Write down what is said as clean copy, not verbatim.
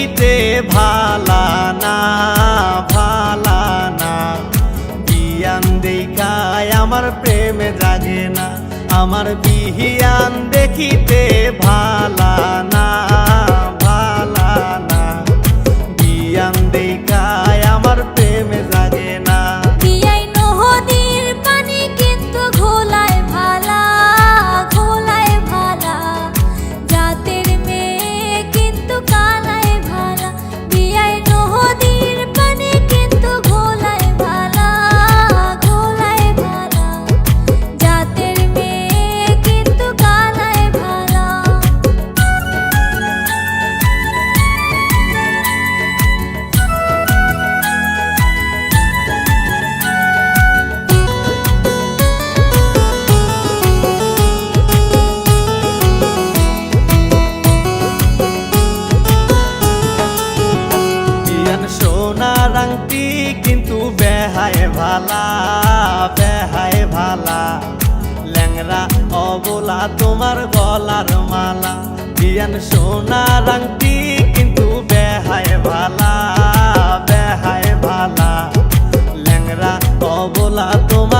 দেখিতে ভালা না ভালা না, বিয়ান দেখায় আমার প্রেমে জাগে না, আমার বিহিয়ান দেখিতে ভালা না ভালা না, বিয়ান দেখায় আমার প্রেমে জাগে না। বিয়াই নদীর পানি কিন্তু ঘোলায় ভালা ঘোলায় ভালা, জাতের মেয়ে কিন্তু কালায় ভালা। বিয়াই নদীর পানি কিন্তু ঘোলায় ভালা ঘোলায় ভালা, জাতের মেয়ে কিন্তু কালায় ভালা। সোনার আংটি কিন্তু বেহায় ভালা বেহায় ভালা, ল্যাংরা অবলা তোমার গলার মালা। বিয়ান সোনার আংটি কিন্তু বেহায় ভালা বেহায় ভালা, ল্যাংরা অবলা তোমার